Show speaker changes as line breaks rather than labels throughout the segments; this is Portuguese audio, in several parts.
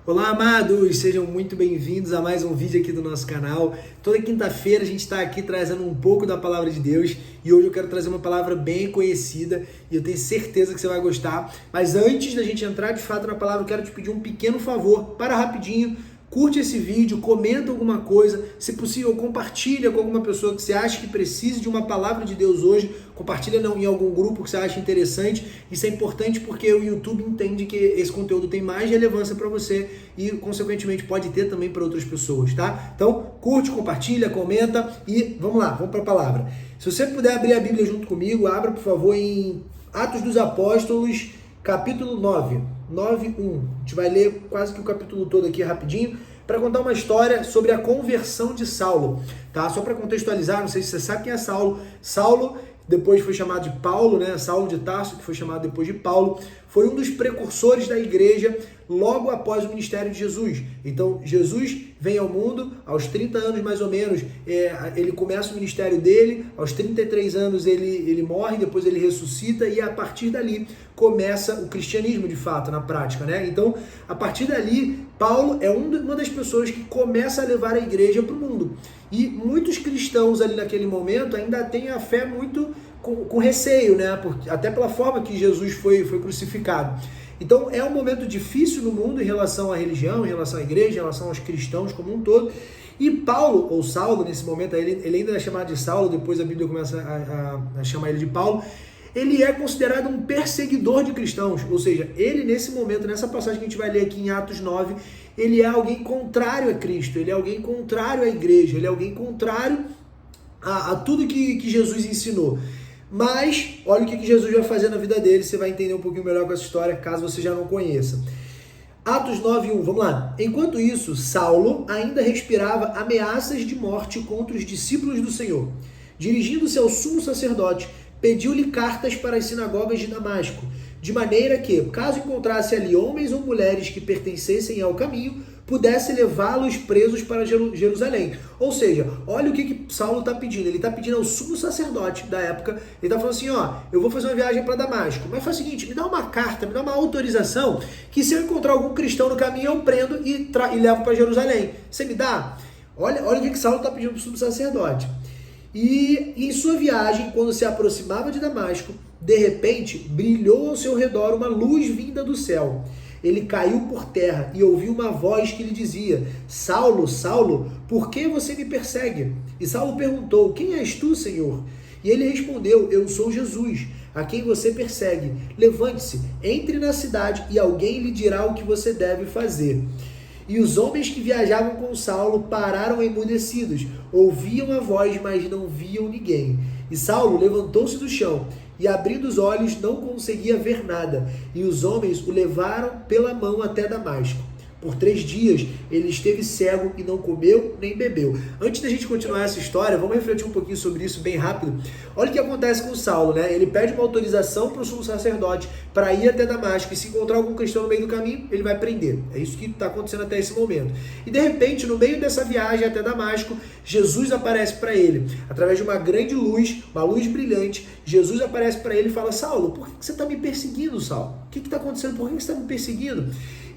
Olá, amados! Sejam muito bem-vindos a mais um vídeo aqui do nosso canal. Toda quinta-feira a gente está aqui trazendo um pouco da Palavra de Deus e hoje eu quero trazer uma palavra bem conhecida e eu tenho certeza que você vai gostar. Mas antes da gente entrar de fato na palavra, eu quero te pedir um pequeno favor. Para rapidinho, curte esse vídeo, comenta alguma coisa, se possível compartilha com alguma pessoa que você acha que precise de uma palavra de Deus hoje, compartilha em algum grupo que você acha interessante. Isso é importante porque o YouTube entende que esse conteúdo tem mais relevância para você e consequentemente pode ter também para outras pessoas, tá? Então curte, compartilha, comenta e vamos lá, vamos para a palavra. Se você puder abrir a Bíblia junto comigo, abra por favor em Atos dos Apóstolos, capítulo 9:1. A gente vai ler quase que o capítulo todo aqui rapidinho para contar uma história sobre a conversão de Saulo, tá? Só para contextualizar, não sei se você sabe quem é Saulo. Saulo depois foi chamado de Paulo, né? Saulo de Tarso, que foi chamado depois de Paulo, foi um dos precursores da igreja logo após o ministério de Jesus. Então, Jesus vem ao mundo aos 30 anos mais ou menos, ele começa o ministério dele, aos 33 anos ele morre, depois ele ressuscita e a partir dali começa o cristianismo de fato, na prática, né? Então, a partir dali, Paulo é uma das pessoas que começa a levar a igreja para o mundo. E muitos cristãos ali naquele momento ainda têm a fé muito com receio, né? Até pela forma que Jesus foi crucificado. Então é um momento difícil no mundo em relação à religião, em relação à igreja, em relação aos cristãos como um todo. E Paulo, ou Saulo, nesse momento, ele ainda é chamado de Saulo, depois a Bíblia começa a chamar ele de Paulo. Ele é considerado um perseguidor de cristãos, ou seja, ele nesse momento, nessa passagem que a gente vai ler aqui em Atos 9, ele é alguém contrário a Cristo, ele é alguém contrário à igreja, ele é alguém contrário a tudo que Jesus ensinou. Mas, olha o que Jesus vai fazer na vida dele, você vai entender um pouquinho melhor com essa história, caso você já não conheça. Atos 9:1, vamos lá. Enquanto isso, Saulo ainda respirava ameaças de morte contra os discípulos do Senhor. Dirigindo-se ao sumo sacerdote, pediu-lhe cartas para as sinagogas de Damasco, de maneira que, caso encontrasse ali homens ou mulheres que pertencessem ao caminho, pudesse levá-los presos para Jerusalém. Ou seja, olha o que Saulo está pedindo. Ele está pedindo ao sumo sacerdote da época, ele está falando assim, eu vou fazer uma viagem para Damasco, mas faz o seguinte, me dá uma carta, me dá uma autorização, que se eu encontrar algum cristão no caminho, eu prendo e levo para Jerusalém. Você me dá? Olha o que Saulo está pedindo para o sumo sacerdote. E em sua viagem, quando se aproximava de Damasco, de repente, brilhou ao seu redor uma luz vinda do céu. Ele caiu por terra e ouviu uma voz que lhe dizia, Saulo, Saulo, por que você me persegue? E Saulo perguntou, quem és tu, Senhor? E ele respondeu, eu sou Jesus, a quem você persegue. Levante-se, entre na cidade e alguém lhe dirá o que você deve fazer. E os homens que viajavam com Saulo pararam emudecidos, ouviam a voz, mas não viam ninguém. E Saulo levantou-se do chão e, abrindo os olhos, não conseguia ver nada. E os homens o levaram pela mão até Damasco. Por 3 dias ele esteve cego e não comeu nem bebeu. Antes da gente continuar essa história, vamos refletir um pouquinho sobre isso bem rápido. Olha o que acontece com Saulo, né? Ele pede uma autorização para o sumo sacerdote para ir até Damasco e se encontrar algum cristão no meio do caminho, ele vai prender. É isso que está acontecendo até esse momento. E de repente, no meio dessa viagem até Damasco, Jesus aparece para ele. Através de uma grande luz, uma luz brilhante, Jesus aparece para ele e fala, Saulo, por que você está me perseguindo, Saulo? O que está acontecendo? Por que você está me perseguindo?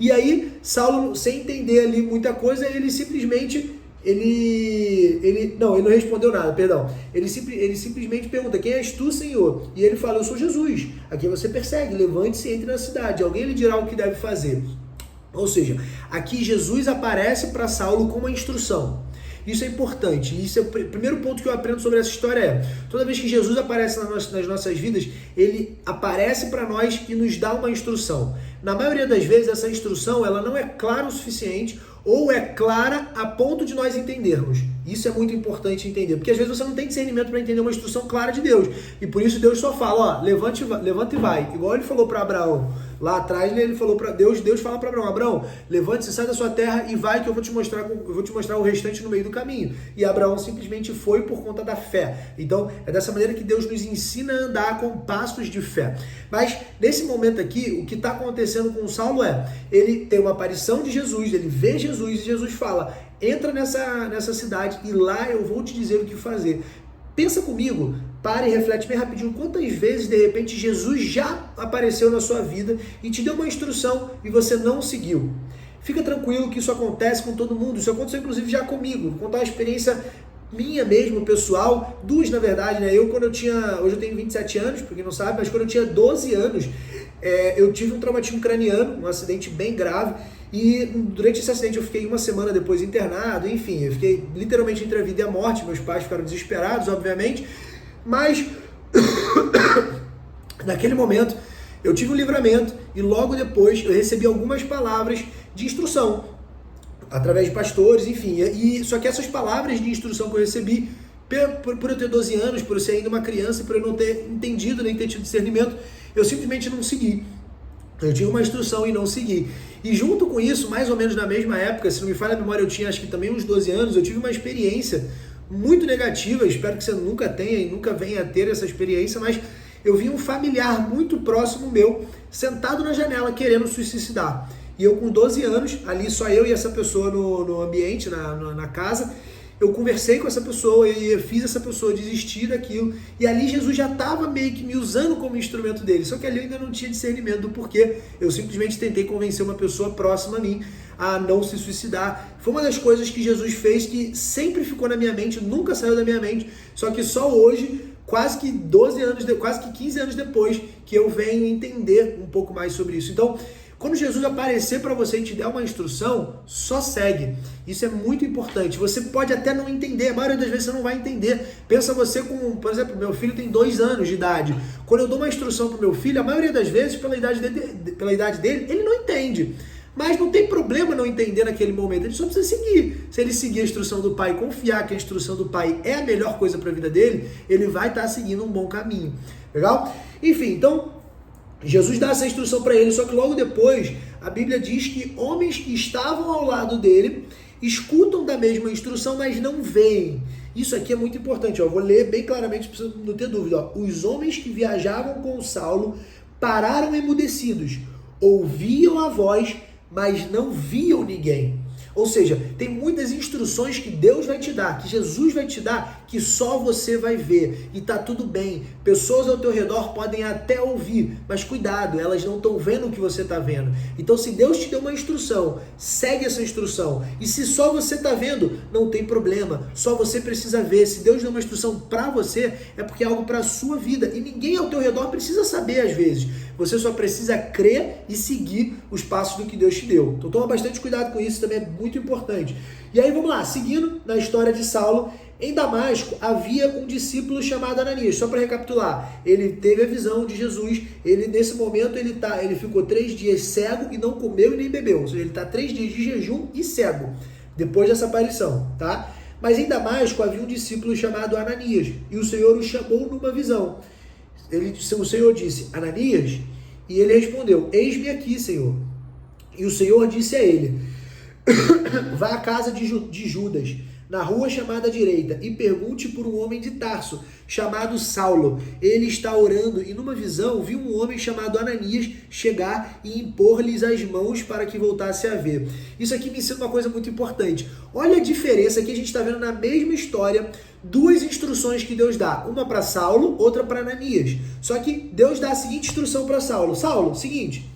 E aí, Saulo, sem entender ali muita coisa, ele simplesmente, não respondeu nada, perdão. Ele simplesmente pergunta, quem és tu, Senhor? E ele fala, eu sou Jesus, a quem você persegue, levante-se e entre na cidade, alguém lhe dirá o que deve fazer. Ou seja, aqui Jesus aparece para Saulo com uma instrução. Isso é importante, isso é o primeiro ponto que eu aprendo sobre essa história toda vez que Jesus aparece nas nossas vidas, ele aparece para nós e nos dá uma instrução. Na maioria das vezes essa instrução ela não é clara o suficiente ou é clara a ponto de nós entendermos. Isso é muito importante entender, porque às vezes você não tem discernimento para entender uma instrução clara de Deus, e por isso Deus só fala, levanta e vai, igual ele falou para Abraão. Lá atrás ele falou para Deus fala para Abraão, levante-se, sai da sua terra e vai que eu vou te mostrar o restante no meio do caminho. E Abraão simplesmente foi por conta da fé. Então é dessa maneira que Deus nos ensina a andar com passos de fé. Mas nesse momento aqui, o que está acontecendo com Saulo ele tem uma aparição de Jesus, ele vê Jesus e Jesus fala, entra nessa cidade e lá eu vou te dizer o que fazer. Pensa comigo, pare e reflete bem rapidinho, quantas vezes de repente Jesus já apareceu na sua vida e te deu uma instrução e você não seguiu? fica tranquilo que isso acontece com todo mundo, isso aconteceu inclusive já comigo. Vou contar uma experiência minha mesmo, pessoal, duas na verdade, né? Hoje eu tenho 27 anos, pra quem não sabe, mas quando eu tinha 12 anos, eu tive um traumatismo craniano, um acidente bem grave, e durante esse acidente eu fiquei uma semana depois internado, enfim, eu fiquei literalmente entre a vida e a morte, meus pais ficaram desesperados, obviamente, mas naquele momento eu tive um livramento e logo depois eu recebi algumas palavras de instrução, através de pastores, enfim, só que essas palavras de instrução que eu recebi, por eu ter 12 anos, por eu ser ainda uma criança, por eu não ter entendido, nem ter tido discernimento, eu simplesmente não segui. Eu tinha uma instrução e não segui. E junto com isso, mais ou menos na mesma época, se não me falha a memória, eu tinha acho que também uns 12 anos, eu tive uma experiência muito negativa, espero que você nunca tenha e nunca venha a ter essa experiência, mas eu vi um familiar muito próximo meu, sentado na janela, querendo se suicidar. E eu com 12 anos, ali só eu e essa pessoa no ambiente, na casa, eu conversei com essa pessoa e fiz essa pessoa desistir daquilo. E ali Jesus já estava meio que me usando como instrumento dele. Só que ali eu ainda não tinha discernimento do porquê. Eu simplesmente tentei convencer uma pessoa próxima a mim a não se suicidar. Foi uma das coisas que Jesus fez que sempre ficou na minha mente, nunca saiu da minha mente. Só que só hoje, quase que 15 anos depois, que eu venho entender um pouco mais sobre isso. Então, quando Jesus aparecer para você e te der uma instrução, só segue. Isso é muito importante. Você pode até não entender, a maioria das vezes você não vai entender. Pensa você com, por exemplo, meu filho tem 2 anos de idade. Quando eu dou uma instrução para o meu filho, a maioria das vezes, pela idade dele, ele não entende. Mas não tem problema não entender naquele momento, ele só precisa seguir. Se ele seguir a instrução do pai e confiar que a instrução do pai é a melhor coisa para a vida dele, ele vai estar seguindo um bom caminho. Legal? Enfim, então Jesus dá essa instrução para ele, só que logo depois a Bíblia diz que homens que estavam ao lado dele escutam da mesma instrução, mas não veem. Isso aqui é muito importante, ó. Vou ler bem claramente para você não ter dúvida. Ó. Os homens que viajavam com Saulo pararam emudecidos, ouviam a voz, mas não viam ninguém. Ou seja, tem muitas instruções que Deus vai te dar, que Jesus vai te dar, que só você vai ver. E tá tudo bem. Pessoas ao teu redor podem até ouvir, mas cuidado, elas não estão vendo o que você está vendo. Então, se Deus te deu uma instrução, segue essa instrução. E se só você está vendo, não tem problema. Só você precisa ver. Se Deus deu uma instrução para você, é porque é algo para a sua vida. E ninguém ao teu redor precisa saber às vezes. Você só precisa crer e seguir os passos do que Deus te deu. Então toma bastante cuidado com isso, também é muito importante. E aí vamos lá, seguindo na história de Saulo, em Damasco havia um discípulo chamado Ananias. Só para recapitular, ele teve a visão de Jesus, nesse momento ele ficou 3 dias cego e não comeu e nem bebeu. Ou seja, ele está 3 dias de jejum e cego, depois dessa aparição, tá? Mas em Damasco havia um discípulo chamado Ananias, e o Senhor o chamou numa visão. O Senhor disse, Ananias? E ele respondeu, eis-me aqui, Senhor. E o Senhor disse a ele, vá à casa de Judas, na rua chamada direita, e pergunte por um homem de Tarso, chamado Saulo. Ele está orando, e numa visão viu um homem chamado Ananias chegar e impor-lhes as mãos para que voltasse a ver. Isso aqui me ensina uma coisa muito importante. Olha a diferença, aqui a gente está vendo na mesma história, 2 instruções que Deus dá, uma para Saulo, outra para Ananias. Só que Deus dá a seguinte instrução para Saulo. Saulo, seguinte,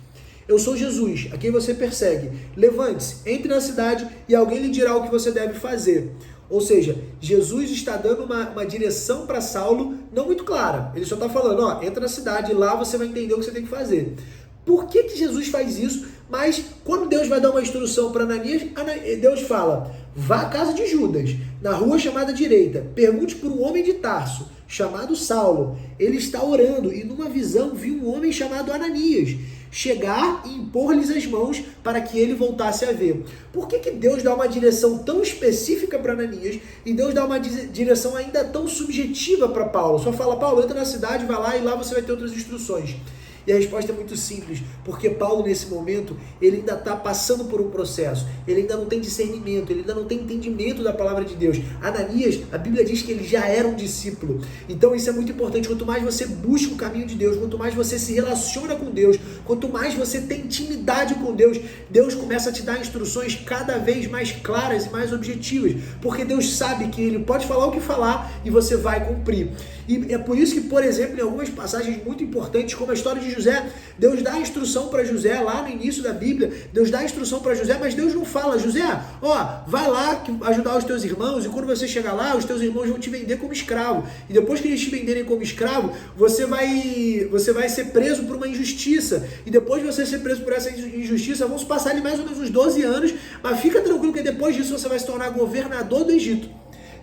eu sou Jesus, a quem você persegue. Levante-se, entre na cidade e alguém lhe dirá o que você deve fazer. Ou seja, Jesus está dando uma direção para Saulo, não muito clara. Ele só está falando, ó, entra na cidade e lá você vai entender o que você tem que fazer. Por que Jesus faz isso? Mas quando Deus vai dar uma instrução para Ananias, Deus fala, vá à casa de Judas, na rua chamada direita, pergunte por um homem de Tarso, chamado Saulo. Ele está orando e numa visão viu um homem chamado Ananias chegar e impor-lhes as mãos para que ele voltasse a ver. Por que Deus dá uma direção tão específica para Ananias e Deus dá uma direção ainda tão subjetiva para Paulo? Só fala, Paulo, entra na cidade, vai lá e lá você vai ter outras instruções. E a resposta é muito simples, porque Paulo nesse momento, ele ainda está passando por um processo, ele ainda não tem discernimento, ele ainda não tem entendimento da palavra de Deus. Ananias, a Bíblia diz que ele já era um discípulo, então isso é muito importante. Quanto mais você busca o caminho de Deus, quanto mais você se relaciona com Deus, quanto mais você tem intimidade com Deus, Deus começa a te dar instruções cada vez mais claras e mais objetivas, porque Deus sabe que Ele pode falar o que falar e você vai cumprir. E é por isso que, por exemplo, em algumas passagens muito importantes, como a história de José, Deus dá a instrução para José, lá no início da Bíblia, Deus dá a instrução para José, mas Deus não fala, José, vai lá ajudar os teus irmãos, e quando você chegar lá, os teus irmãos vão te vender como escravo. E depois que eles te venderem como escravo, você vai ser preso por uma injustiça. E depois de você ser preso por essa injustiça, vão se passar ali mais ou menos uns 12 anos, mas fica tranquilo que depois disso você vai se tornar governador do Egito.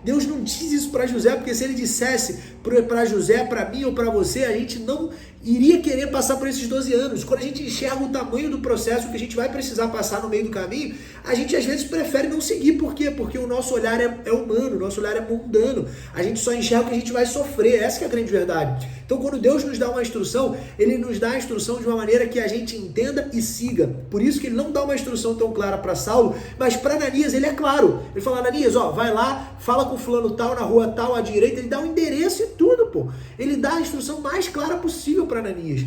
Deus não diz isso para José, porque se ele dissesse para José, para mim ou para você, a gente não iria querer passar por esses 12 anos. Quando a gente enxerga o tamanho do processo que a gente vai precisar passar no meio do caminho, a gente às vezes prefere não seguir. Por quê? Porque o nosso olhar é humano, o nosso olhar é mundano. A gente só enxerga o que a gente vai sofrer. Essa que é a grande verdade. Então, quando Deus nos dá uma instrução, Ele nos dá a instrução de uma maneira que a gente entenda e siga. Por isso que Ele não dá uma instrução tão clara para Saulo, mas para Ananias Ele é claro. Ele fala, Ananias, vai lá, fala com fulano tal, na rua tal, à direita. Ele dá o endereço e tudo, pô. Ele dá a instrução mais clara possível para Ananias.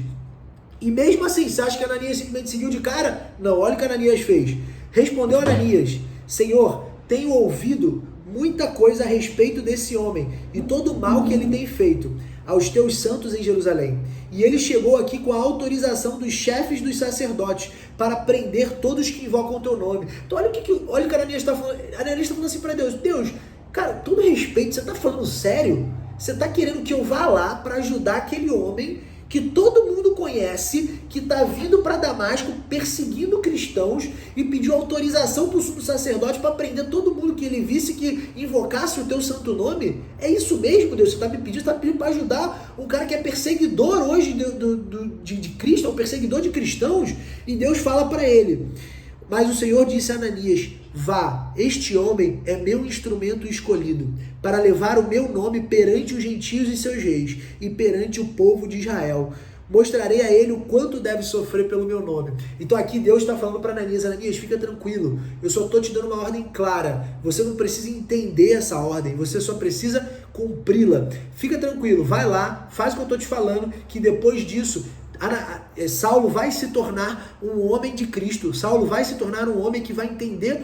E mesmo assim, você acha que Ananias simplesmente seguiu de cara? Não, olha o que Ananias fez. Respondeu Ananias, Senhor, tenho ouvido muita coisa a respeito desse homem e todo o mal que ele tem feito aos teus santos em Jerusalém. E ele chegou aqui com a autorização dos chefes dos sacerdotes para prender todos que invocam o teu nome. Então olha o que Ananias está falando. Ananias está falando assim para Deus, Deus, cara, todo respeito, você está falando sério? Você está querendo que eu vá lá para ajudar aquele homem que todo mundo conhece, que está vindo para Damasco perseguindo cristãos e pediu autorização para o sumo sacerdote para prender todo mundo que ele visse que invocasse o teu santo nome? É isso mesmo, Deus? Você está me pedindo, para ajudar um cara que é perseguidor hoje de Cristo, é um perseguidor de cristãos? E Deus fala para ele, mas o Senhor disse a Ananias, vá, este homem é meu instrumento escolhido, para levar o meu nome perante os gentios e seus reis, e perante o povo de Israel. Mostrarei a ele o quanto deve sofrer pelo meu nome. Então aqui Deus está falando para Ananias, Ananias, fica tranquilo, eu só estou te dando uma ordem clara, você não precisa entender essa ordem, você só precisa cumpri-la. Fica tranquilo, vai lá, faz o que eu estou te falando, que depois disso, Saulo vai se tornar um homem de Cristo. Saulo vai se tornar um homem que vai entender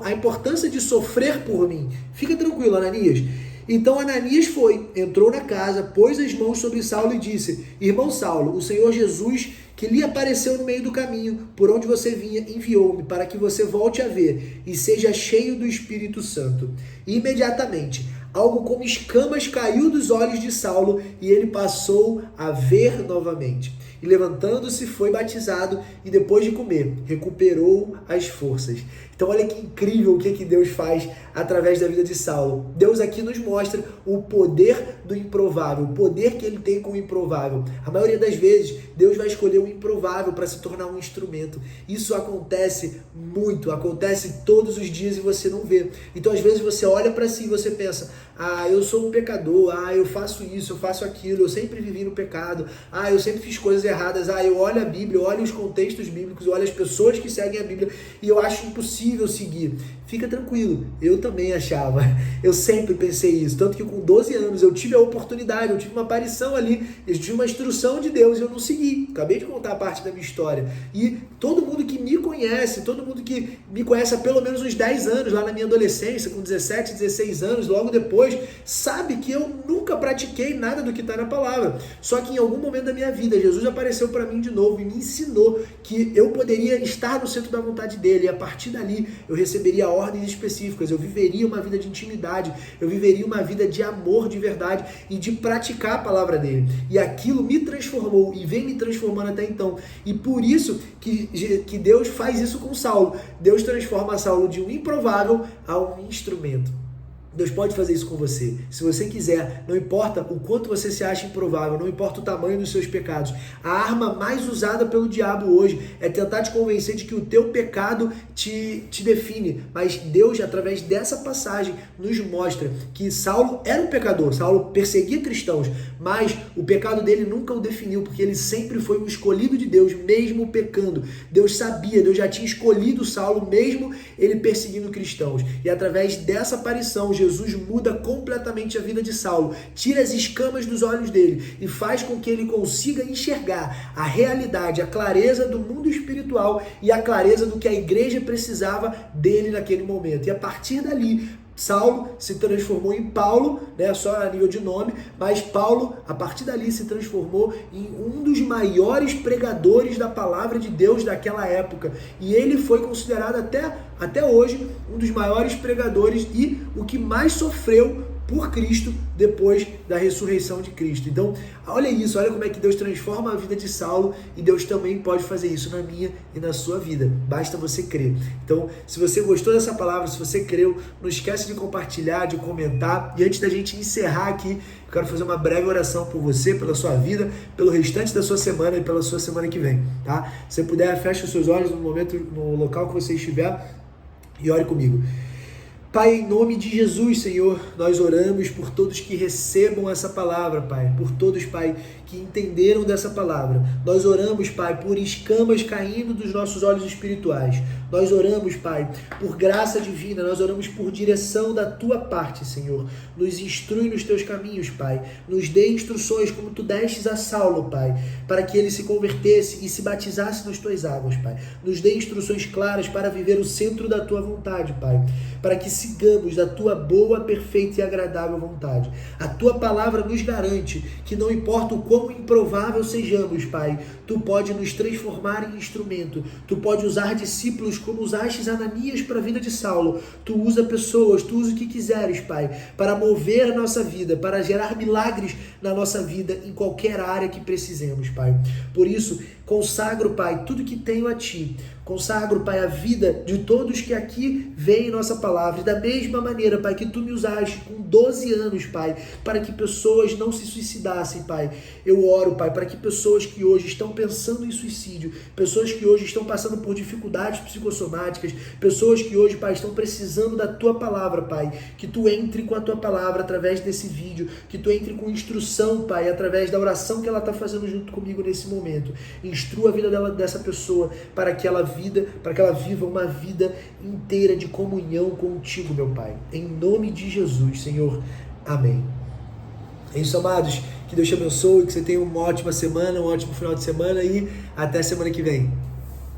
a importância de sofrer por mim. Fica tranquilo, Ananias. Então Ananias entrou na casa, pôs as mãos sobre Saulo e disse, irmão Saulo, o Senhor Jesus, que lhe apareceu no meio do caminho, por onde você vinha, enviou-me para que você volte a ver e seja cheio do Espírito Santo. E imediatamente, algo como escamas caiu dos olhos de Saulo e ele passou a ver novamente. E levantando-se foi batizado e depois de comer, recuperou as forças. Então olha que incrível o que Deus faz através da vida de Saulo. Deus aqui nos mostra o poder do improvável, o poder que ele tem com o improvável. A maioria das vezes, Deus vai escolher o improvável para se tornar um instrumento. Isso acontece muito, acontece todos os dias e você não vê. Então às vezes você olha para si e você pensa, eu sou um pecador, eu faço isso, eu faço aquilo, eu sempre vivi no pecado, eu sempre fiz coisas erradas, eu olho a Bíblia, eu olho os contextos bíblicos, eu olho as pessoas que seguem a Bíblia e eu acho impossível seguir. Fica tranquilo, eu também achava, eu sempre pensei isso, tanto que com 12 anos eu tive a oportunidade, eu tive uma aparição ali, eu tive uma instrução de Deus e eu não segui. Acabei de contar a parte da minha história. E todo mundo que me conhece, todo mundo que me conhece há pelo menos uns 10 anos, lá na minha adolescência, com 17, 16 anos, logo depois, sabe que eu nunca pratiquei nada do que está na palavra. Só que em algum momento da minha vida, Jesus apareceu para mim de novo e me ensinou que eu poderia estar no centro da vontade dele. E a partir dali, eu receberia ordens específicas, eu viveria uma vida de intimidade, eu viveria uma vida de amor de verdade e de praticar a palavra dele. E aquilo me transformou e vem me transformando até então. E por isso que Deus faz isso com Saulo. Deus transforma Saulo de um improvável a um instrumento. Deus pode fazer isso com você. Se você quiser, não importa o quanto você se acha improvável, não importa o tamanho dos seus pecados. A arma mais usada pelo diabo hoje é tentar te convencer de que o teu pecado te define. Mas Deus, através dessa passagem, nos mostra que Saulo era um pecador. Saulo perseguia cristãos, mas o pecado dele nunca o definiu, porque ele sempre foi um escolhido de Deus, mesmo pecando. Deus sabia, Deus já tinha escolhido Saulo, mesmo ele perseguindo cristãos. E através dessa aparição, Jesus Jesus muda completamente a vida de Saulo, tira as escamas dos olhos dele e faz com que ele consiga enxergar a realidade, a clareza do mundo espiritual e a clareza do que a igreja precisava dele naquele momento. E a partir dali, Saulo se transformou em Paulo, né, só a nível de nome, mas Paulo, a partir dali, se transformou em um dos maiores pregadores da palavra de Deus daquela época. E ele foi considerado até hoje um dos maiores pregadores e o que mais sofreu por Cristo depois da ressurreição de Cristo. Então, olha isso, olha como é que Deus transforma a vida de Saulo e Deus também pode fazer isso na minha e na sua vida. Basta você crer. Então, se você gostou dessa palavra, se você creu, não esquece de compartilhar, de comentar. E antes da gente encerrar aqui, eu quero fazer uma breve oração por você, pela sua vida, pelo restante da sua semana e pela sua semana que vem, tá? Se você puder, feche os seus olhos no momento, no local que você estiver e ore comigo. Pai, em nome de Jesus, Senhor, nós oramos por todos que recebam essa palavra, Pai, por todos, Pai, que entenderam dessa palavra. Nós oramos, Pai, por escamas caindo dos nossos olhos espirituais. Nós oramos, Pai, por graça divina, nós oramos por direção da Tua parte, Senhor. Nos instrui nos Teus caminhos, Pai. Nos dê instruções como Tu destes a Saulo, Pai, para que ele se convertesse e se batizasse nas Tuas águas, Pai. Nos dê instruções claras para viver o centro da Tua vontade, Pai, para que sigamos da Tua boa, perfeita e agradável vontade. A Tua palavra nos garante que não importa o quão improvável sejamos, Pai, Tu pode nos transformar em instrumento. Tu pode usar discípulos como usaste Ananias para a vida de Saulo. Tu usa pessoas, Tu usa o que quiseres, Pai, para mover a nossa vida, para gerar milagres na nossa vida em qualquer área que precisemos, Pai. Por isso, consagro, Pai, tudo que tenho a Ti. Consagro, Pai, a vida de todos que aqui veem nossa palavra. E da mesma maneira, Pai, que Tu me usaste com 12 anos, Pai, para que pessoas não se suicidassem, Pai. Eu oro, Pai, para que pessoas que hoje estão pensando em suicídio, pessoas que hoje estão passando por dificuldades psicossomáticas, pessoas que hoje, Pai, estão precisando da Tua palavra, Pai, que Tu entre com a Tua palavra através desse vídeo, que Tu entre com instrução, Pai, através da oração que ela está fazendo junto comigo nesse momento. Instrua a vida dessa pessoa para que ela viva uma vida inteira de comunhão contigo, meu Pai. Em nome de Jesus, Senhor. Amém. É isso, amados. Que Deus te abençoe, que você tenha uma ótima semana, um ótimo final de semana e até semana que vem.